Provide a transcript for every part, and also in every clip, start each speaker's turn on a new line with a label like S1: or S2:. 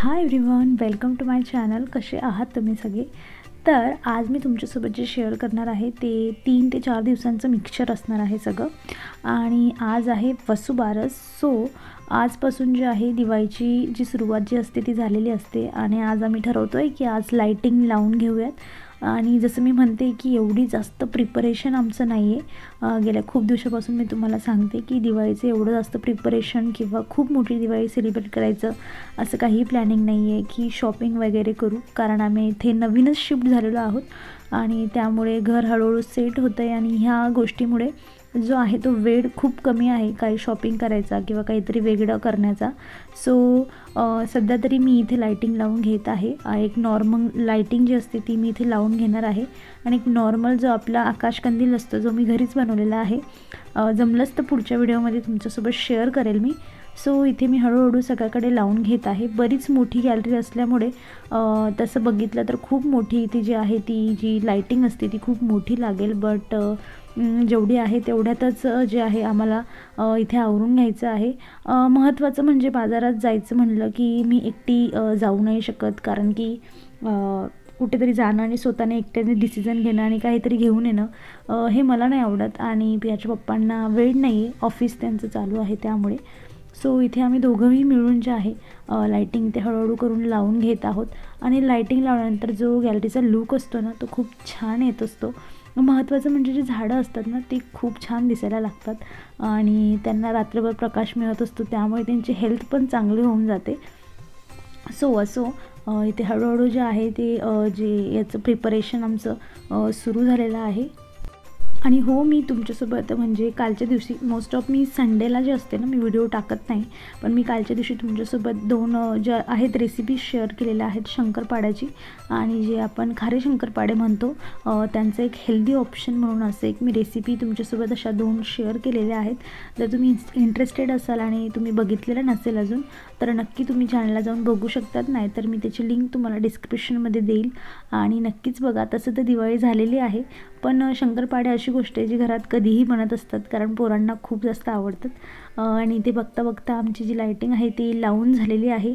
S1: High everyone, welcome to my channel. कसे आहात तुम्ही सगळे? तर आज मी तुमच्यासोबत जे शेअर करणार आहे ते 3 ते 4 दिवसांचं मिक्सचर असणार आहे सगळं. आणि आज आहे वसुबारस. सो आजपासून जे आहे दिवाळीची जी सुरुवात जी असते ती झालेली असते आणि आज आम्ही ठरवतो आहे की आज लाईटिंग लावून घेऊयात. आणि जसं मी म्हणते की एवढी जास्त प्रिपरेशन आमचं नाही आहे. गेल्या खूप दिवसापासून मी तुम्हाला सांगते की दिवाळीचं एवढं जास्त प्रिपरेशन किंवा खूप मोठी दिवाळी सेलिब्रेट करायचं असं काही प्लॅनिंग नाही आहे की शॉपिंग वगैरे करू. कारण आम्ही इथे नवीनच शिफ्ट झालेलो आहोत आणि त्यामुळे घर हळूहळू सेट होतं आहे आणि ह्या गोष्टीमुळे जो आहे तो वेळ खूप कमी आहे काही शॉपिंग करायचा किंवा काहीतरी वेगळं करण्याचा. सो सध्या तरी मी इथे लाईटिंग लावून घेत आहे. एक नॉर्मल लाईटिंग जी असते ती मी इथे लावून घेणार आहे आणि एक नॉर्मल जो आपला आकाशकंदील असतो जो मी घरीच बनवलेला आहे. जमलंच तर पुढच्या व्हिडिओमध्ये तुमच्यासोबत शेअर करेल मी. सो इथे मी हळूहळू सगळ्याकडे लावून घेत आहे. बरीच मोठी गॅलरी असल्यामुळे तसं बघितलं तर खूप मोठी इथे जी आहे ती जी लाईटिंग असते ती खूप मोठी लागेल. बट जेवढी आहे तेवढ्यातच जे आहे आम्हाला इथे आवरून घ्यायचं आहे. महत्त्वाचं म्हणजे बाजारात जायचं म्हणलं की मी एकटी जाऊ नाही शकत, कारण की कुठेतरी जाणं आणि स्वतःने एकट्याने डिसिजन घेणं आणि काहीतरी घेऊन येणं हे मला नाही आवडत आणि पियाच्या पप्पांना वेळ नाही आहे, ऑफिस त्यांचं चालू आहे त्यामुळे. सो इथे आम्ही दोघंही मिळून जे आहे लाईटिंग ते हळूहळू करून लावून घेत आहोत. आणि लाईटिंग लावल्यानंतर जो गॅलरीचा लूक असतो ना तो खूप छान येत असतो. महत्त्वाचं म्हणजे जे झाडं असतात ना ती खूप छान दिसायला लागतात आणि त्यांना रात्रभर प्रकाश मिळत असतो, त्यामुळे त्यांची हेल्थ पण चांगली होऊन जाते. सो असो इथे हळूहळू जे आहे ते जे याचं प्रिपरेशन आमचं सुरू झालेलं आहे. आणि हो, मी तुमच्यासोबत म्हणजे कालच्या दिवशी मोस्ट ऑफ मी संडेला जे असते ना मी व्हिडिओ टाकत नाही, पण मी कालच्या दिवशी तुमच्यासोबत 2 ज्या आहेत रेसिपी शेअर केलेल्या आहेत शंकरपाड्याची आणि जे आपण खारे शंकरपाडे म्हणतो त्यांचं एक हेल्दी ऑप्शन म्हणून असं एक मी रेसिपी तुमच्यासोबत अशा 2 शेअर केलेल्या आहेत. जर तुम्ही इंटरेस्टेड असाल आणि तुम्ही बघितलेलं नसेल अजून तर नक्की तुम्ही चॅनलला जाऊन बघू शकतात, नाही तर मी त्याची लिंक तुम्हाला डिस्क्रिप्शनमध्ये देईल आणि नक्कीच बघा. तसं तर दिवाळी झालेली आहे पण शंकरपाडे अशी गोष्ट आहे जी घरात कधीही बनत असतात, कारण पोरांना खूप जास्त आवडतात. आणि ते बघता बघता आमची जी लाईटिंग आहे ती लावून झालेली आहे.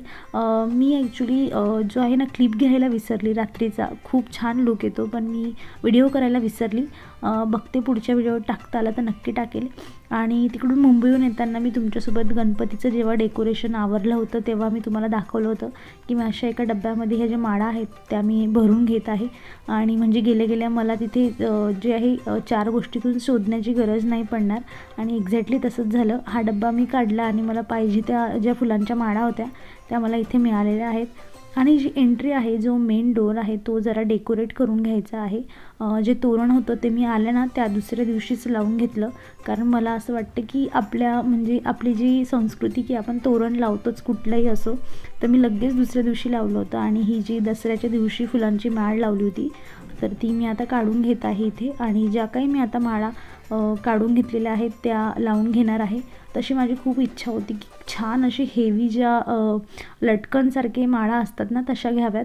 S1: मी ॲक्च्युली जो आहे ना क्लिप घ्यायला विसरली रात्रीचा. खूप छान लूक येतो पण मी व्हिडिओ करायला विसरली. बघते पुढच्या व्हिडिओ टाकता आला तर नक्की टाकेल. आणि तिकडून मुंबईहून येताना मी तुमच्यासोबत गणपतीचं जेव्हा डेकोरेशन आवरलं होतं तेव्हा मी तुम्हाला दाखवलं होतं की मी अशा एका डब्यामध्ये ह्या ज्या माळा आहेत त्या मी भरून घेत आहे. आणि म्हणजे गेल्या गेल्या मला तिथे जे आहे 4 गोष्टीतून शोधण्याची गरज नाही पडणार आणि एक्झॅक्टली तसंच झालं. हा डब्बा मी काढला आणि मला पाहिजे त्या ज्या फुलांच्या माळा होत्या त्या मला इथे मिळालेल्या आहेत. आणि जी एंट्री आहे जो मेन डोर आहे तो जरा डेकोरेट करून घ्यायचा आहे. जे तोरण होतं ते मी आले ना त्या दुसऱ्या दिवशीच लावून घेतलं, कारण मला असं वाटतं की आपल्या म्हणजे आपली जी संस्कृती की आपण तोरण लावतोच कुठलंही असो, तर मी लगेच दुसऱ्या दिवशी लावलं होतं. आणि ही जी दसऱ्याच्या दिवशी फुलांची माळ लावली होती तर ती मी आता काढून घेत आहे इथे. आणि ज्या काही मी आता माळा काढून घेतलेल्या आहेत त्या लावून घेणार आहे. तशी माझी खूप इच्छा होती की छान अशी हेवी ज्या लटकनसारखे माळा असतात ना तशा घ्याव्यात,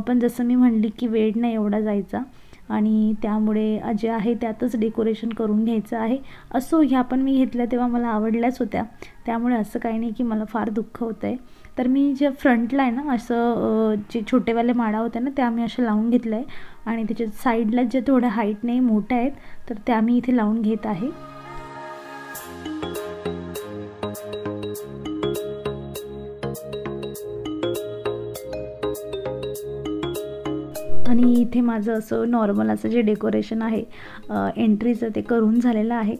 S1: पण जसं मी म्हणली की वेळ नाही एवढा जायचा आणि त्यामुळे जे आहे त्यातच डेकोरेशन करून घ्यायचं आहे. असो, ह्या पण मी घेतल्या तेव्हा मला आवडल्याच होत्या, त्यामुळे असं काही नाही की मला फार दुःख होतं आहे. तर मी ज्या फ्रंटला आहे ना असं जे छोटेवाले माळा होत्या ना त्या मी अशा लावून घेतल्या आहे आणि त्याच्या साईडला ज्या थोड्या हाईटने मोठ्या आहेत तर त्या मी इथे लावून घेत आहे. आणि इथे माझं असं नॉर्मल असं जे डेकोरेशन आहे एंट्रीचं ते करून झालेलं आहे.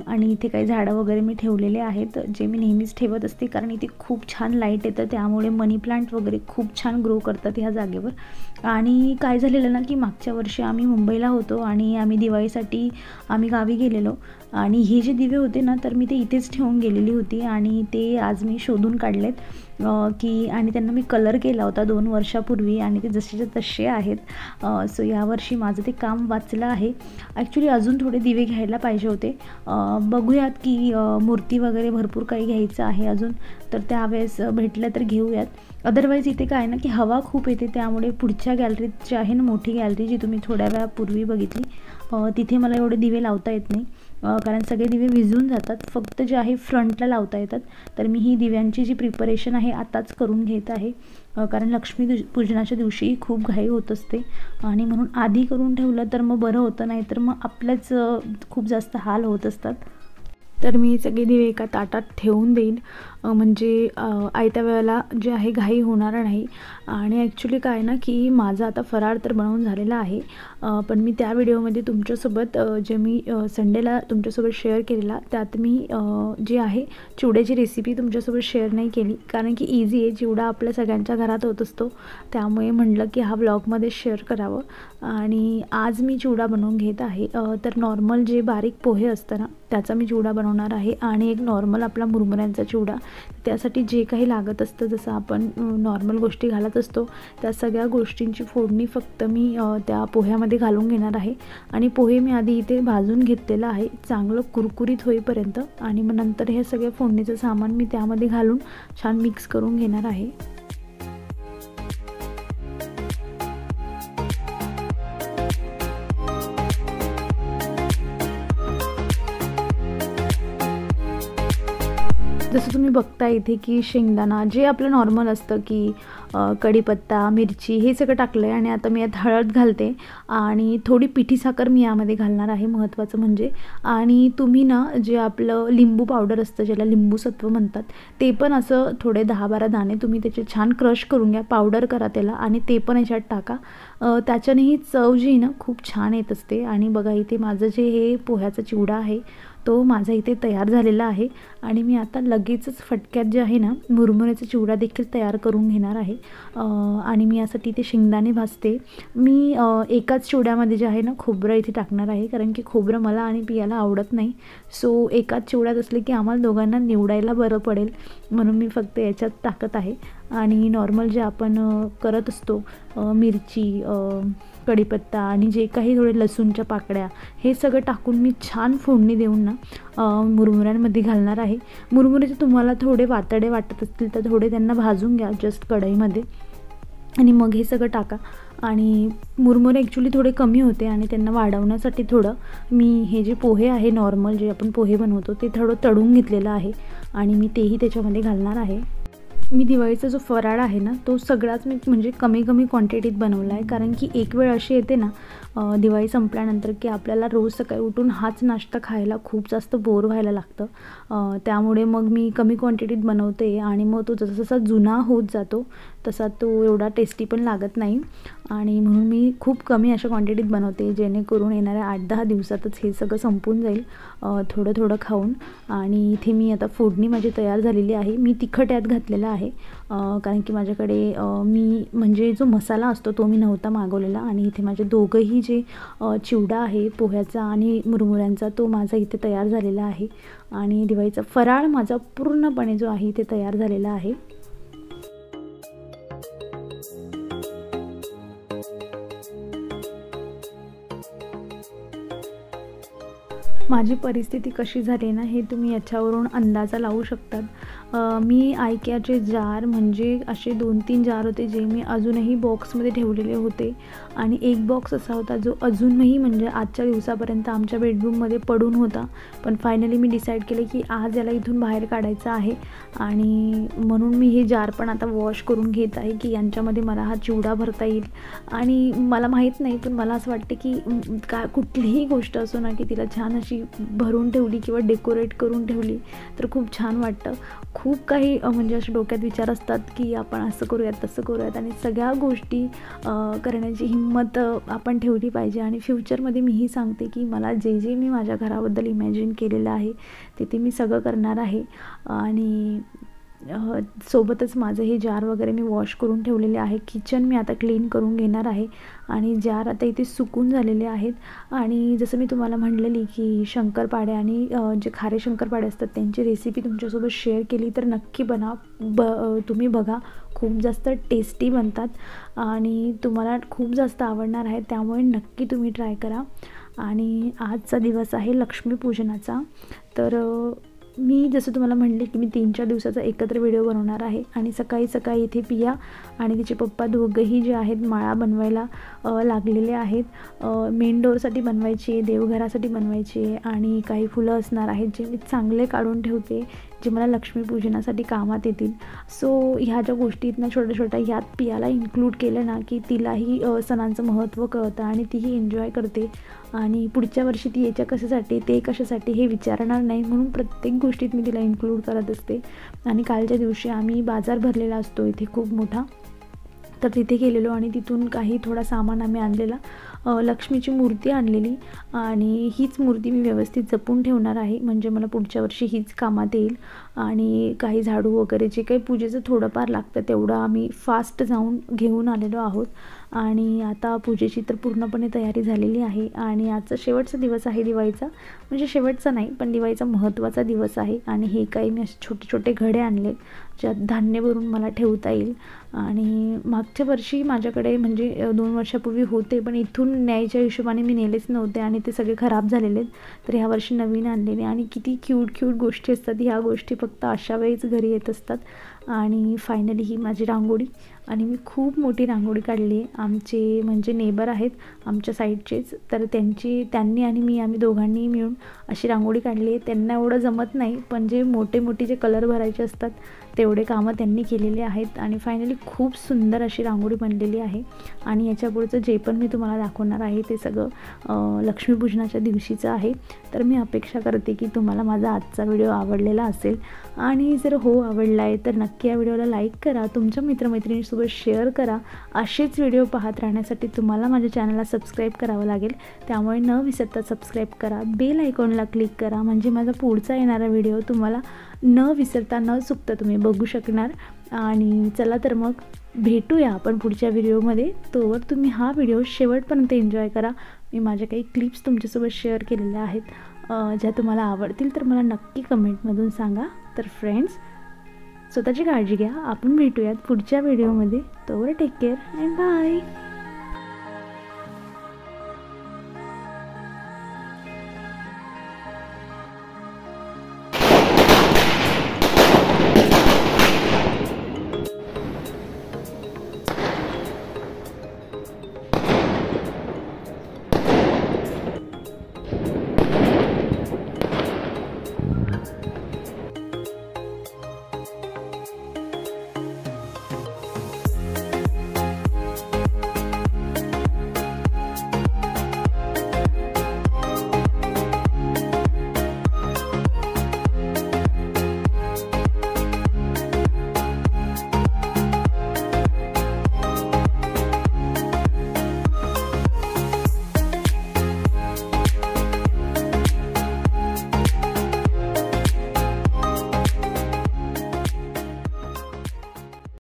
S1: आणि इथे काही झाडं वगैरे मी ठेवलेले आहेत जे मी नेहमीच ठेवत असते, कारण इथे खूप छान लाईट येतं त्यामुळे मनी प्लांट वगैरे खूप छान ग्रो करतात ह्या जागेवर. आणि काय झालेलं ना की मागच्या वर्षी आम्ही मुंबईला होतो आणि आम्ही दिवाळीसाठी आम्ही गावी गेलेलो आणि हे जे दिवे होते ना तर मी ते इथेच ठेवून गेलेली होती आणि ते आज मी शोधून काढलेत की आणि त्यांना मी कलर केला होता 2 वर्षापूर्वी आणि ते जसेच्या तसे आहेत. सो यावर्षी माझं ते काम वाचलं आहे. ॲक्च्युली अजून थोडे दिवे घ्यायला पाहिजे होते. बघूयात की मूर्ती वगैरे भरपूर काही घ्यायचं आहे अजून, तर त्यावेळेस भेटलं तर घेऊयात. अदरवाईज इथे काय ना की हवा खूप येते त्यामुळे पुढच्या गॅलरीत जी आहे ना मोठी गॅलरी जी तुम्ही थोड्या वेळापूर्वी बघितली तिथे मला एवढे दिवे लावता येत नाही. कारण सगळे दिवे विझून जातात, फक्त जे आहे फ्रंटला लावता येतात. तर मी ही दिव्यांची जी प्रिपरेशन आहे आताच करून घेत आहे, कारण लक्ष्मी पूजनाच्या दिवशी खूप घाई होत असते आणि म्हणून आधी करून ठेवलं तर मग बरं होतं, नाही तर मग आपल्याच खूप जास्त हाल होत असतात. तर मी सगळे दिवे एका ताटात ठेवून देईन, म्हणजे आयत्या वेळेला जे आहे घाई होणार नाही. आणि ॲक्च्युली काय ना की माझा आता फराळ तर बनवून झालेला आहे, पण मी त्या व्हिडिओमध्ये तुमच्यासोबत जे मी संडेला तुमच्यासोबत शेअर केलेला, त्यात मी जी आहे चिवड्याची रेसिपी तुमच्यासोबत शेअर नाही केली, कारण की इझी आहे, चिवडा आपल्या सगळ्यांच्या घरात होत असतो, त्यामुळे म्हटलं की हा व्लॉगमध्ये शेअर करावं. आणि आज मी चिवडा बनवून घेत आहे. तर नॉर्मल जे बारीक पोहे असतं ना त्याचा मी चिवडा बनवणार आहे, आणि एक नॉर्मल आपला मुरमुऱ्यांचा चिवडा. त्यासाठी जे काही लागत असतं, जसं आपण नॉर्मल गोष्टी घालत असतो त्या सगळ्या गोष्टींची फोडणी फक्त मी त्या पोह्यामध्ये घालून घेणार आहे. आणि पोहे मी आधी इथे भाजून घेतलेलं आहे चांगलं कुरकुरीत होईपर्यंत, आणि मग नंतर हे सगळं फोडणीचं सामान मी त्यामध्ये घालून छान मिक्स करून घेणार आहे. जसं तुम्ही बघता इथे की शेंगदाणा जे आपलं नॉर्मल असतं की कढीपत्ता, मिरची हे सगळं टाकलं आहे, आणि आता मी यात हळद घालते आणि थोडी पिठी साखर मी यामध्ये घालणार आहे, महत्त्वाचं म्हणजे. आणि तुम्ही ना जे आपलं लिंबू पावडर असतं, ज्याला लिंबू सत्व म्हणतात, ते पण असं थोडे 10-12 दाणे तुम्ही त्याचे छान क्रश करून घ्या, पावडर करा त्याला, आणि ते पण याच्यात टाका. त्याच्यानेही चव जी ना खूप छान येत असते. आणि बघा इथे माझं जे हे पोह्याचा चिवडा आहे तो माझा इथे तयार झालेला आहे, आणि मी आता लगेचच फटक्यात जे आहे ना मुरमुऱ्याचा चिवडा देखील तयार करून घेणार आहे. आणि मी यासाठी ते शेंगदाणे भाजते. मी एकाच चिवड्यामध्ये जे आहे ना खोबरं इथे टाकणार आहे, कारण की खोबरं मला आणि पियाला आवडत नाही. सो एकाच चिवड्यात असले की आम्हाला दोघांना निवडायला बरं पडेल, म्हणून मी फक्त याच्यात टाकत आहे. आणि नॉर्मल जे आपण करत असतो मिरची, कढीपत्ता आणि जे काही थोडे लसूणच्या पाकळ्या, हे सगळं टाकून मी छान फोडणी देऊन ना मुरमुऱ्यांमध्ये घालणार आहे. मुरमुरे तुम्हाला थोडे वातडे वाटत असतील तर थोडे त्यांना भाजून घ्या जस्ट कढईमध्ये, आणि मग हे सगळं टाका. आणि मुरमुरे ॲक्च्युली थोडे कमी होते, आणि त्यांना वाढवण्यासाठी थोडं मी हे जे पोहे आहे नॉर्मल जे आपण पोहे बनवतो ते थोडं तळून घेतलेलं आहे, आणि मी तेही त्याच्यामध्ये घालणार आहे. मी दिवाळीचा जो फराळ आहे ना तो सगळाच मी म्हणजे कमी क्वांटिटीत बनवला आहे, कारण की एक वेळ अशी येते ना दिवाळी संपल्यानंतर की आपल्याला रोज सकाळी उठून हाच नाश्ता खायला खूप जास्त बोर व्हायला लागतं. त्यामुळे मग मी कमी क्वांटिटीत बनवते, आणि मग तो जसा जसा जुना होत जातो तसा तो एवढा टेस्टी पण लागत नाही, आणि म्हणून मी खूप कमी अशा क्वांटिटीत बनवते, जेणेकरून येणाऱ्या 8-10 दिवसातच हे सगळं संपून जाईल थोडं थोडं खाऊन. आणि इथे मी आता फोडणी माझी तयार झालेली आहे. मी तिखट यात घातलेलं आहे, कारण की माझ्याकडे मी म्हणजे जो मसाला असतो तो मी नव्हता मागवलेला. आणि इथे माझे दोघंही जे चिवडा आहे पोह्याचा आणि मुरमुऱ्यांचा तो माझा इथे तयार झालेला आहे, आणि दिवाळीचा फराळ माझा पूर्णपणे जो आहे इथे तयार झालेला आहे. माझी परिस्थिती कशी झाली ना हे तुम्ही याच्यावरून अंदाजा लावू शकतात. मी आयकियाचे जार म्हणजे असे 2-3 जार होते जे मी अजूनही बॉक्समध्ये ठेवलेले होते, आणि एक बॉक्स असा होता जो अजूनही म्हणजे आजच्या दिवसापर्यंत आमच्या बेडरूममध्ये पडून होता. पण फायनली मी डिसाईड केलं की आज याला इथून बाहेर काढायचं आहे, आणि म्हणून मी हे जार पण आता वॉश करून घेत आहे की यांच्यामध्ये मला हा चिवडा भरता येईल. आणि मला माहीत नाही, पण मला असं वाटतं की कुठलीही गोष्ट असो ना की तिला छान अशी भरून ठेवली किंवा डेकोरेट करून ठेवली तर खूप छान वाटतं. खूप काही म्हणजे असे डोक्यात विचार असतात की आपण असं करूयात तसं करूयात, आणि सगळ्या गोष्टी करण्याची हिंमत आपण ठेवली पाहिजे. आणि फ्युचरमध्ये मीही सांगते की मला जे जे मी माझ्या घराबद्दल इमॅजिन केलेलं आहे ते मी सगळं करणार आहे. आणि सोबतच माझं हे जार वगैरे मी वॉश करून ठेवलेले आहे. किचन मी आता क्लीन करून घेणार आहे, आणि जार आता इथे सुकून झालेले आहेत. आणि जसं मी तुम्हाला म्हणलेली की शंकरपाळे आणि जे खारे शंकरपाळे असतात त्यांची रेसिपी तुमच्यासोबत शेअर केली तर नक्की तुम्ही बघा, खूप जास्त टेस्टी बनतात आणि तुम्हाला खूप जास्त आवडणार आहे, त्यामुळे नक्की तुम्ही ट्राय करा. आणि आजचा दिवस आहे लक्ष्मीपूजनाचा, तर मी जसं तुम्हाला म्हणले की मी 3-4 दिवसाचा एकत्र व्हिडिओ बनवणार आहे आणि सकाळी सकाळी इथे पिया आणि तिचे पप्पा दोघंही जे आहेत माळा बनवायला लागलेले आहेत. मेन डोअरसाठी बनवायची, देवघरासाठी बनवायची आणि काही फुलं असणार आहेत जे मी चांगले काढून ठेवते, जे मला लक्ष्मीपूजनासाठी कामात येतील. सो ह्या ज्या गोष्टी आहेत ना छोट्या छोट्या, ह्यात पियाला इन्क्लूड केलं ना की तिलाही सणांचं महत्त्व कळतं आणि तीही एन्जॉय करते. आणि पुढच्या वर्षी ती याच्या कशासाठी, ते कशासाठी हे विचारणार नाही, म्हणून प्रत्येक गोष्टीत मी तिला इन्क्लूड करत असते. आणि कालच्या दिवशी आम्ही बाजार भरलेला असतो इथे खूप मोठा, तर तिथे गेलेलो आणि तिथून काही थोडा सामान आम्ही आणलेला. लक्ष्मीची मूर्ती आणलेली आणि हीच मूर्ती मी व्यवस्थित जपून ठेवणार आहे, म्हणजे मला पुढच्या वर्षी हीच कामात येईल. आणि काही झाडू वगैरे जे काही पूजेचं थोडंफार लागतं तेवढं आम्ही फास्ट जाऊन घेऊन आलेलो आहोत. आणि आता पूजेची तर पूर्णपणे तयारी झालेली आहे. आणि आजचा शेवटचा दिवस आहे दिवाळीचा, म्हणजे शेवटचा नाही पण दिवाळीचा महत्त्वाचा दिवस आहे. आणि हे काही मी असे छोटे छोटे घडे आणले ज्यात धान्य भरून मला ठेवता येईल. आणि मागच्या वर्षी माझ्याकडे म्हणजे 2 वर्षापूर्वी होते, पण इथून न्यायच्या हिशोबाने मी नेलेच नव्हते आणि ते सगळे खराब झालेले. तर ह्या वर्षी नवीन आणलेले आणि किती क्यूट गोष्टी असतात. ह्या गोष्टी फक्त अशा वेळीच घरी येत असतात. आणि फायनली ही माझी रांगोळी, आणि मी खूप मोठी रांगोळी काढली आहे. आमचे म्हणजे नेबर आहेत आमच्या साईडचेच, तर त्यांनी आणि आम्ही दोघांनी मिळून अशी रांगोळी काढली आहे. त्यांना एवढं जमत नाही, पण जे मोठे जे कलर भरायचे असतात तेवढे कामं त्यांनी केलेले आहेत. आणि फायनली खूप सुंदर अशी रांगोळी बनलेली आहे. आणि याच्या पुढचं जे पण मी तुम्हाला दाखवणार आहे ते सगळं लक्ष्मीपूजनाच्या दिवशीचं आहे. तर मी अपेक्षा करते की तुम्हाला माझा आजचा व्हिडिओ आवडलेला असेल. आणि जर हो आवडला आहे तर नक्की या व्हिडिओला लाईक करा, तुमच्या मित्रमैत्रिणींसोबत शेअर करा. असेच व्हिडिओ पाहत राहण्यासाठी तुम्हाला माझ्या चॅनलला सबस्क्राईब करावं लागेल, त्यामुळे न विसरता सबस्क्राईब करा, बेल आयकॉनला क्लिक करा, म्हणजे माझा पुढचा येणारा व्हिडिओ तुम्हाला न विसरता न चुकता तुम्ही बघू शकणार. आणि चला तर मग भेटूया आपण पुढच्या व्हिडिओमध्ये. तोवर तुम्ही हा व्हिडिओ शेवटपर्यंत एन्जॉय करा. मी माझ्या काही क्लिप्स तुमच्यासोबत शेअर केलेल्या आहेत, ज्या तुम्हाला आवडतील तर मला नक्की कमेंटमधून सांगा. तर फ्रेंड्स, स्वतःची काळजी घ्या. आपण भेटूयात पुढच्या व्हिडिओमध्ये. तोवर टेक केअर अँड बाय.